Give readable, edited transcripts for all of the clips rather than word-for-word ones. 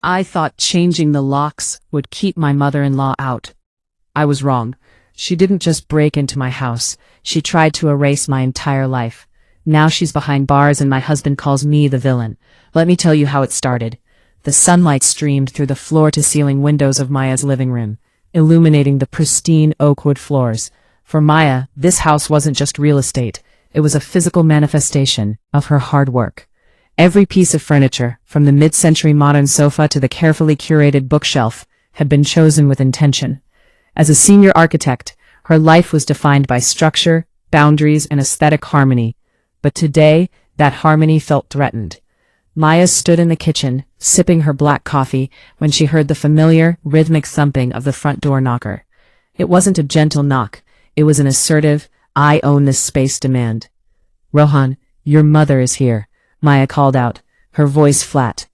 I thought changing the locks would keep my mother-in-law out. I was wrong. She didn't just break into my house. She tried to erase my entire life. Now she's behind bars and my husband calls me the villain. Let me tell you how it started. The sunlight streamed through the floor-to-ceiling windows of Maya's living room, illuminating the pristine oakwood floors. For Maya, this house wasn't just real estate. It was a physical manifestation of her hard work. Every piece of furniture, from the mid-century modern sofa to the carefully curated bookshelf, had been chosen with intention. As a senior architect, her life was defined by structure, boundaries, and aesthetic harmony. But today, that harmony felt threatened. Maya stood in the kitchen, sipping her black coffee, when she heard the familiar, rhythmic thumping of the front door knocker. It wasn't a gentle knock. It was an assertive, "I own this space" demand. "Rohan, your mother is here," Maya called out, her voice flat.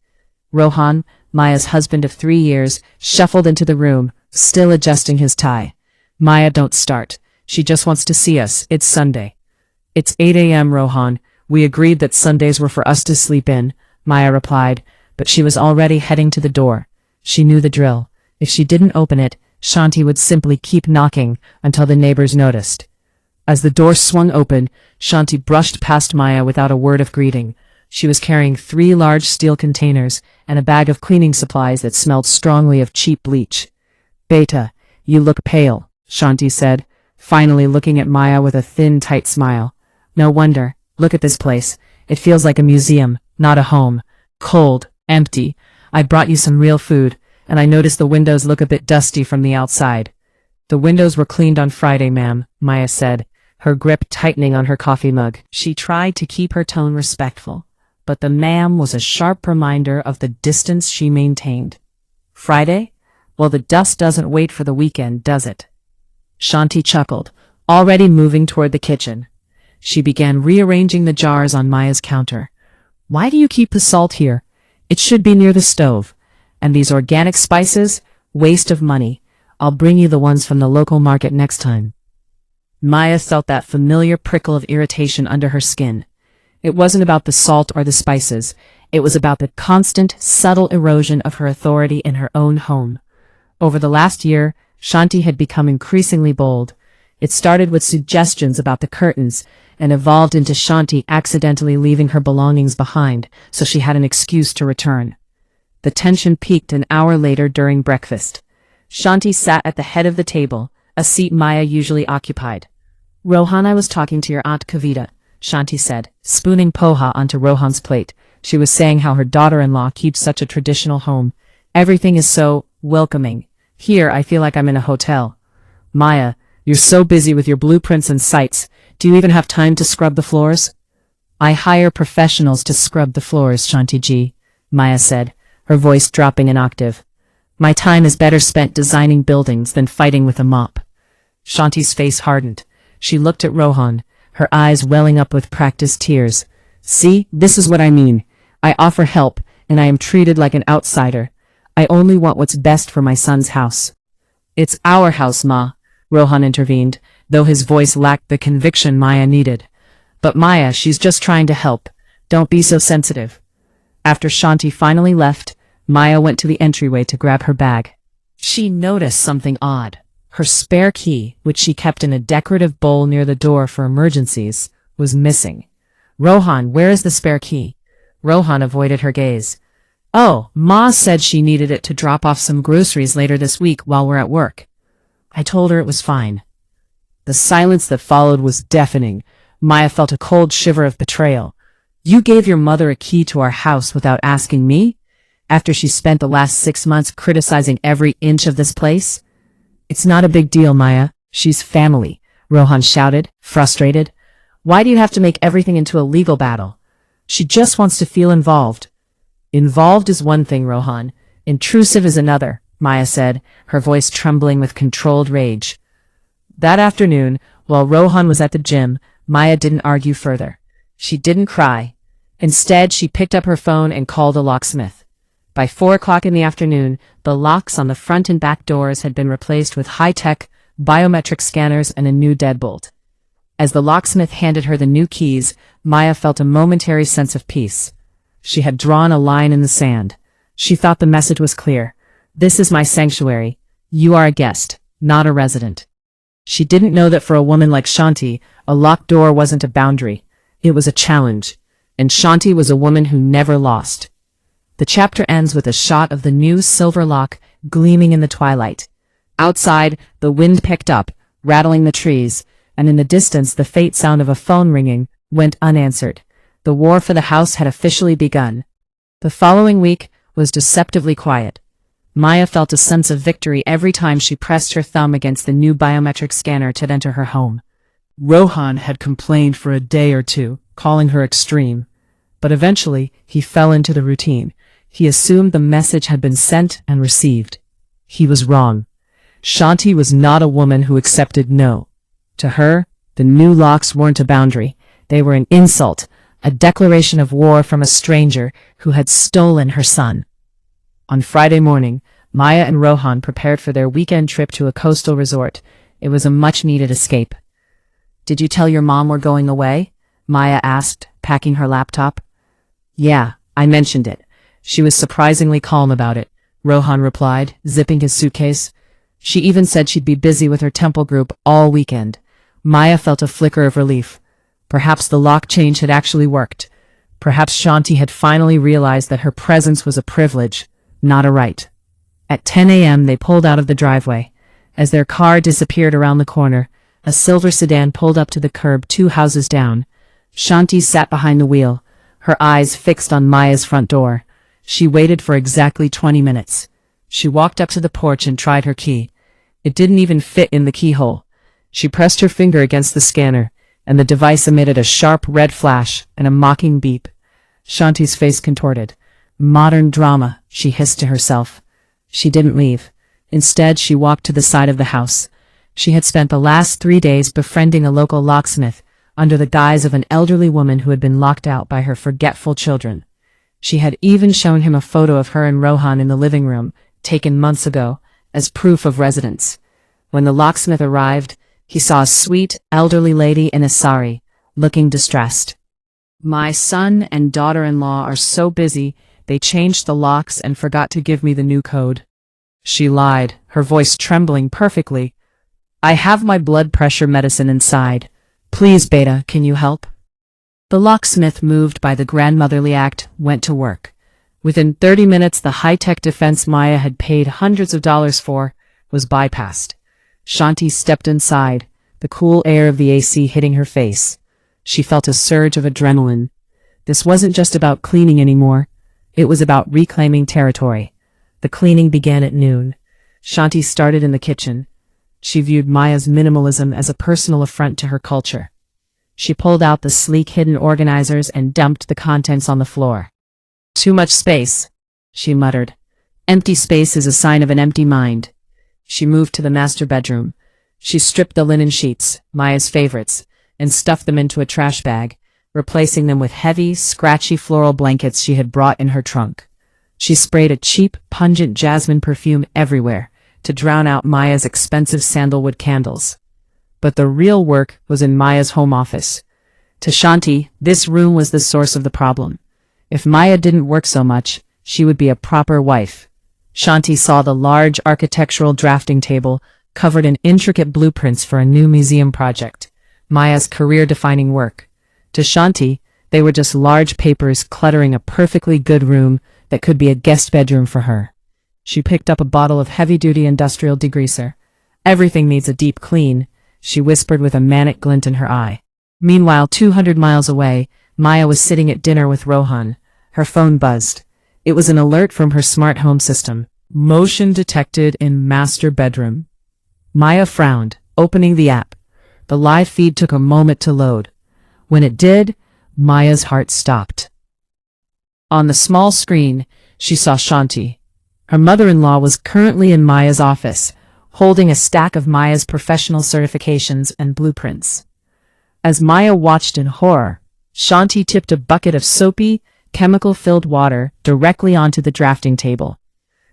Rohan, Maya's husband of 3 years, shuffled into the room, still adjusting his tie. "Maya, don't start. She just wants to see us. It's Sunday." "It's 8 a.m., Rohan. We agreed that Sundays were for us to sleep in," Maya replied, but she was already heading to the door. She knew the drill. If she didn't open it, Shanti would simply keep knocking until the neighbors noticed. As the door swung open, Shanti brushed past Maya without a word of greeting. She was carrying 3 large steel containers and a bag of cleaning supplies that smelled strongly of cheap bleach. "Beta, you look pale," Shanti said, finally looking at Maya with a thin, tight smile. "No wonder. Look at this place. It feels like a museum, not a home. Cold, empty. I brought you some real food, and I noticed the windows look a bit dusty from the outside." "The windows were cleaned on Friday, ma'am," Maya said, her grip tightening on her coffee mug. She tried to keep her tone respectful, but the ma'am was a sharp reminder of the distance she maintained. "Friday? Well, the dust doesn't wait for the weekend, does it?" Shanti chuckled, already moving toward the kitchen. She began rearranging the jars on Maya's counter. "Why do you keep the salt here? It should be near the stove. And these organic spices? Waste of money. I'll bring you the ones from the local market next time." Maya felt that familiar prickle of irritation under her skin. It wasn't about the salt or the spices. It was about the constant, subtle erosion of her authority in her own home. Over the last year, Shanti had become increasingly bold. It started with suggestions about the curtains and evolved into Shanti accidentally leaving her belongings behind so she had an excuse to return. The tension peaked an hour later during breakfast. Shanti sat at the head of the table, a seat Maya usually occupied. "Rohan, I was talking to your Aunt Kavita," Shanti said, spooning poha onto Rohan's plate. She was saying how her daughter-in-law keeps such a traditional home. "Everything is so welcoming. Here, I feel like I'm in a hotel." "Maya, you're so busy with your blueprints and sites. Do you even have time to scrub the floors?" "I hire professionals to scrub the floors, Shanti ji," Maya said, her voice dropping an octave. "My time is better spent designing buildings than fighting with a mop." Shanti's face hardened. She looked at Rohan, her eyes welling up with practiced tears. "See, this is what I mean. I offer help, and I am treated like an outsider. I only want what's best for my son's house." "It's our house, Ma," Rohan intervened, though his voice lacked the conviction Maya needed. "But Maya, she's just trying to help. Don't be so sensitive." After Shanti finally left, Maya went to the entryway to grab her bag. She noticed something odd. Her spare key, which she kept in a decorative bowl near the door for emergencies, was missing. "Rohan, where is the spare key?" Rohan avoided her gaze. "Oh, Ma said she needed it to drop off some groceries later this week while we're at work. I told her it was fine." The silence that followed was deafening. Maya felt a cold shiver of betrayal. "You gave your mother a key to our house without asking me? After she spent the last 6 months criticizing every inch of this place?" "It's not a big deal, Maya. She's family," Rohan shouted, frustrated. "Why do you have to make everything into a legal battle? She just wants to feel involved." "Involved is one thing, Rohan. Intrusive is another," Maya said, her voice trembling with controlled rage. That afternoon, while Rohan was at the gym, Maya didn't argue further. She didn't cry. Instead, she picked up her phone and called a locksmith. By 4 o'clock in the afternoon, the locks on the front and back doors had been replaced with high-tech, biometric scanners and a new deadbolt. As the locksmith handed her the new keys, Maya felt a momentary sense of peace. She had drawn a line in the sand. She thought the message was clear. This is my sanctuary. You are a guest, not a resident. She didn't know that for a woman like Shanti, a locked door wasn't a boundary. It was a challenge. And Shanti was a woman who never lost. The chapter ends with a shot of the new silver lock gleaming in the twilight. Outside, the wind picked up, rattling the trees, and in the distance the faint sound of a phone ringing went unanswered. The war for the house had officially begun. The following week was deceptively quiet. Maya felt a sense of victory every time she pressed her thumb against the new biometric scanner to enter her home. Rohan had complained for a day or two, calling her extreme. But eventually, he fell into the routine. He assumed the message had been sent and received. He was wrong. Shanti was not a woman who accepted no. To her, the new locks weren't a boundary. They were an insult, a declaration of war from a stranger who had stolen her son. On Friday morning, Maya and Rohan prepared for their weekend trip to a coastal resort. It was a much-needed escape. "Did you tell your mom we're going away?" Maya asked, packing her laptop. "Yeah, I mentioned it. She was surprisingly calm about it," Rohan replied, zipping his suitcase. "She even said she'd be busy with her temple group all weekend." Maya felt a flicker of relief. Perhaps the lock change had actually worked. Perhaps Shanti had finally realized that her presence was a privilege, not a right. At 10 a.m. they pulled out of the driveway. As their car disappeared around the corner, a silver sedan pulled up to the curb 2 houses down. Shanti sat behind the wheel, her eyes fixed on Maya's front door. She waited for exactly 20 minutes. She walked up to the porch and tried her key. It didn't even fit in the keyhole. She pressed her finger against the scanner, and the device emitted a sharp red flash and a mocking beep. Shanti's face contorted. "Modern drama," she hissed to herself. She didn't leave. Instead, she walked to the side of the house. She had spent the last 3 days befriending a local locksmith, under the guise of an elderly woman who had been locked out by her forgetful children. She had even shown him a photo of her and Rohan in the living room, taken months ago, as proof of residence. When the locksmith arrived, he saw a sweet, elderly lady in a sari, looking distressed. "My son and daughter-in-law are so busy, they changed the locks and forgot to give me the new code." She lied, her voice trembling perfectly. "I have my blood pressure medicine inside. Please, Beta, can you help?" The locksmith, moved by the grandmotherly act, went to work. Within 30 minutes, the high-tech defense Maya had paid hundreds of dollars for was bypassed. Shanti stepped inside, the cool air of the AC hitting her face. She felt a surge of adrenaline. This wasn't just about cleaning anymore. It was about reclaiming territory. The cleaning began at noon. Shanti started in the kitchen. She viewed Maya's minimalism as a personal affront to her culture. She pulled out the sleek hidden organizers and dumped the contents on the floor. "Too much space," she muttered. "Empty space is a sign of an empty mind." She moved to the master bedroom. She stripped the linen sheets, Maya's favorites, and stuffed them into a trash bag, replacing them with heavy, scratchy floral blankets she had brought in her trunk. She sprayed a cheap, pungent jasmine perfume everywhere to drown out Maya's expensive sandalwood candles. But the real work was in Maya's home office. To Shanti, this room was the source of the problem. If Maya didn't work so much, she would be a proper wife. Shanti saw the large architectural drafting table covered in intricate blueprints for a new museum project, Maya's career-defining work. To Shanti, they were just large papers cluttering a perfectly good room that could be a guest bedroom for her. She picked up a bottle of heavy-duty industrial degreaser. "Everything needs a deep clean," she whispered with a manic glint in her eye. Meanwhile, 200 miles away, Maya was sitting at dinner with Rohan. Her phone buzzed. It was an alert from her smart home system. "Motion detected in master bedroom." Maya frowned, opening the app. The live feed took a moment to load. When it did, Maya's heart stopped. On the small screen, she saw Shanti. Her mother-in-law was currently in Maya's office, holding a stack of Maya's professional certifications and blueprints. As Maya watched in horror, Shanti tipped a bucket of soapy, chemical-filled water directly onto the drafting table.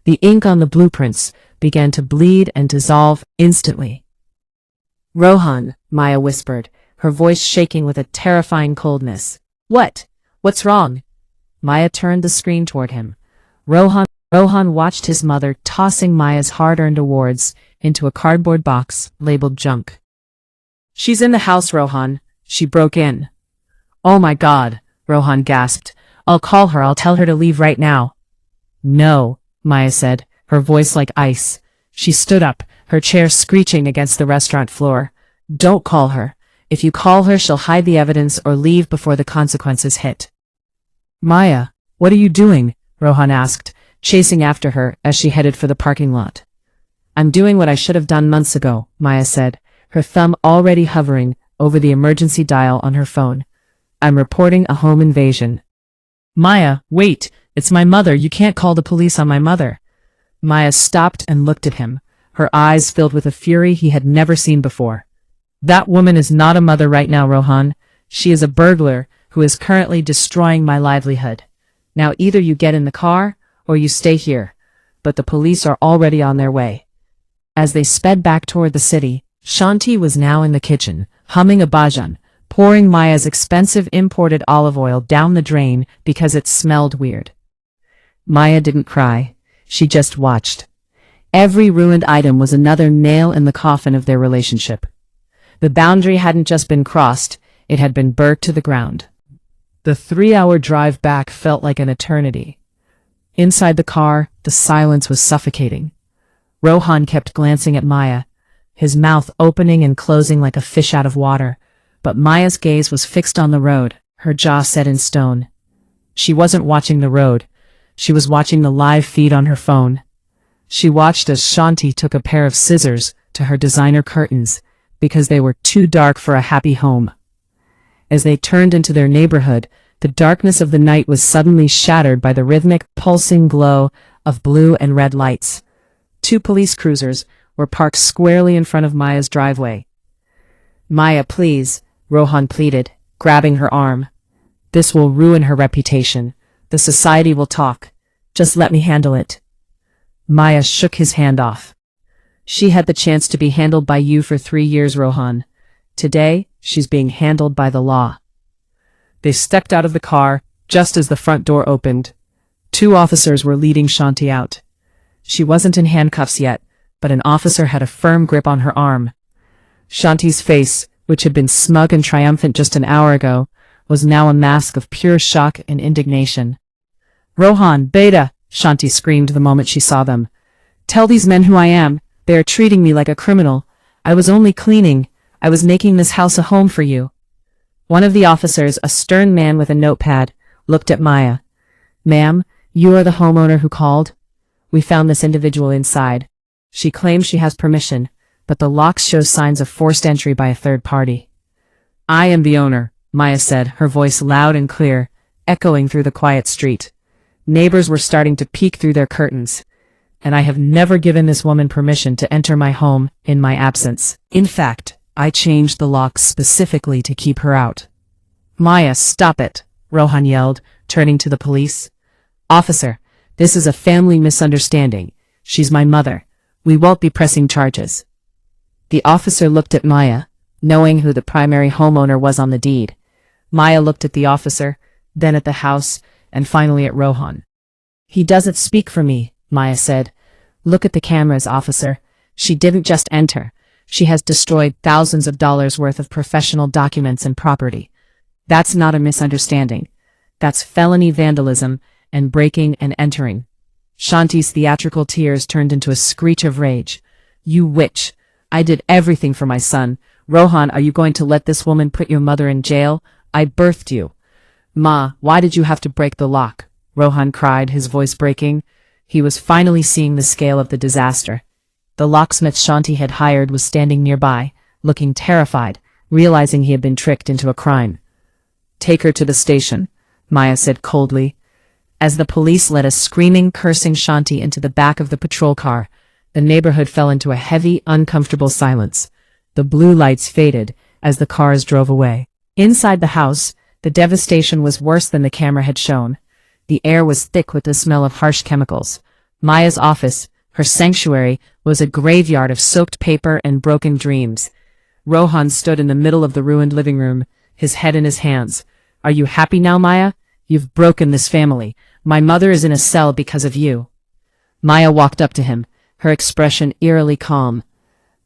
The ink on the blueprints began to bleed and dissolve instantly. "Rohan," Maya whispered, her voice shaking with a terrifying coldness. "What? What's wrong?" Maya turned the screen toward him. Rohan Rohan watched his mother tossing Maya's hard-earned awards into a cardboard box labeled junk. "She's in the house, Rohan. She broke in." "Oh my God," Rohan gasped. "I'll call her. I'll tell her to leave right now." "No," Maya said, her voice like ice. She stood up, her chair screeching against the restaurant floor. "Don't call her. If you call her, she'll hide the evidence or leave before the consequences hit." "Maya, what are you doing?" Rohan asked, chasing after her as she headed for the parking lot. "I'm doing what I should have done months ago," Maya said, her thumb already hovering over the emergency dial on her phone. "I'm reporting a home invasion." "Maya, wait, it's my mother. You can't call the police on my mother." Maya stopped and looked at him, her eyes filled with a fury he had never seen before. "That woman is not a mother right now, Rohan. She is a burglar who is currently destroying my livelihood. Now either you get in the car or you stay here, but the police are already on their way." As they sped back toward the city, Shanti was now in the kitchen, humming a bhajan, pouring Maya's expensive imported olive oil down the drain because it smelled weird. Maya didn't cry. She just watched. Every ruined item was another nail in the coffin of their relationship. The boundary hadn't just been crossed, it had been burnt to the ground. The 3-hour drive back felt like an eternity. Inside the car, the silence was suffocating. Rohan kept glancing at Maya, his mouth opening and closing like a fish out of water, but Maya's gaze was fixed on the road, her jaw set in stone. She wasn't watching the road. She was watching the live feed on her phone. She watched as Shanti took a pair of scissors to her designer curtains because they were too dark for a happy home. As they turned into their neighborhood, the darkness of the night was suddenly shattered by the rhythmic, pulsing glow of blue and red lights. 2 police cruisers were parked squarely in front of Maya's driveway. "Maya, please," Rohan pleaded, grabbing her arm. "This will ruin her reputation. The society will talk. Just let me handle it." Maya shook his hand off. "She had the chance to be handled by you for 3 years, Rohan. Today, she's being handled by the law." They stepped out of the car just as the front door opened. 2 officers were leading Shanti out. She wasn't in handcuffs yet, but an officer had a firm grip on her arm. Shanti's face, which had been smug and triumphant just an hour ago, was now a mask of pure shock and indignation. "Rohan, Beta!" Shanti screamed the moment she saw them. "Tell these men who I am. They are treating me like a criminal. I was only cleaning. I was making this house a home for you." One of the officers, a stern man with a notepad, looked at Maya. "Ma'am, you are the homeowner who called? We found this individual inside. She claims she has permission, but the locks show signs of forced entry by a third party." "I am the owner," Maya said, her voice loud and clear, echoing through the quiet street. Neighbors were starting to peek through their curtains. "And I have never given this woman permission to enter my home in my absence. In fact, I changed the locks specifically to keep her out." "Maya, stop it," Rohan yelled, turning to the police. "Officer, this is a family misunderstanding. She's my mother. We won't be pressing charges." The officer looked at Maya, knowing who the primary homeowner was on the deed. Maya looked at the officer, then at the house, and finally at Rohan. "He doesn't speak for me," Maya said. "Look at the cameras, officer. She didn't just enter. She has destroyed thousands of dollars worth of professional documents and property. That's not a misunderstanding. That's felony vandalism and breaking and entering." Shanti's theatrical tears turned into a screech of rage. "You witch! I did everything for my son. Rohan, are you going to let this woman put your mother in jail? I birthed you." "Ma, why did you have to break the lock?" Rohan cried, his voice breaking. He was finally seeing the scale of the disaster. The locksmith Shanti had hired was standing nearby, looking terrified, realizing he had been tricked into a crime. "Take her to the station," Maya said coldly. As the police led a screaming, cursing Shanti into the back of the patrol car, the neighborhood fell into a heavy, uncomfortable silence. The blue lights faded as the cars drove away. Inside the house, the devastation was worse than the camera had shown. The air was thick with the smell of harsh chemicals. Maya's office, her sanctuary, was a graveyard of soaked paper and broken dreams. Rohan stood in the middle of the ruined living room, his head in his hands. "Are you happy now, Maya? You've broken this family. My mother is in a cell because of you." Maya walked up to him, her expression eerily calm.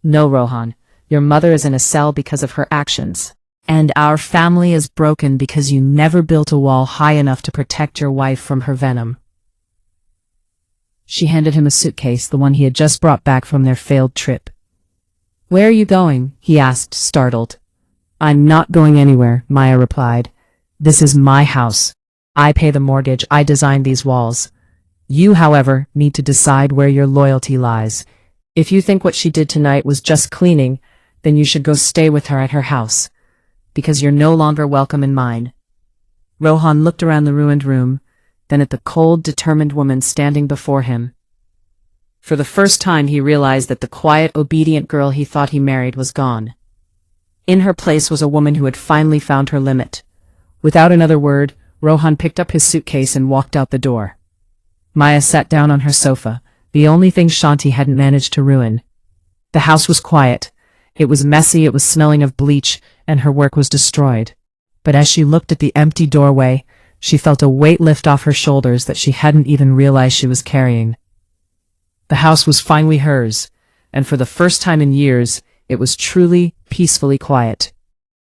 No, Rohan, your mother is in a cell because of her actions. And our family is broken because you never built a wall high enough to protect your wife from her venom. She handed him a suitcase, the one he had just brought back from their failed trip. Where are you going? He asked, startled. I'm not going anywhere, Maya replied. This is my house. I pay the mortgage, I designed these walls. You, however, need to decide where your loyalty lies. If you think what she did tonight was just cleaning, then you should go stay with her at her house, because you're no longer welcome in mine. Rohan looked around the ruined room, then at the cold, determined woman standing before him. For the first time he realized that the quiet, obedient girl he thought he married was gone. In her place was a woman who had finally found her limit. Without another word, Rohan picked up his suitcase and walked out the door. Maya sat down on her sofa, the only thing Shanti hadn't managed to ruin. The house was quiet. It was messy, it was smelling of bleach, and her work was destroyed. But as she looked at the empty doorway, she felt a weight lift off her shoulders that she hadn't even realized she was carrying. The house was finally hers, and for the first time in years, it was truly, peacefully quiet.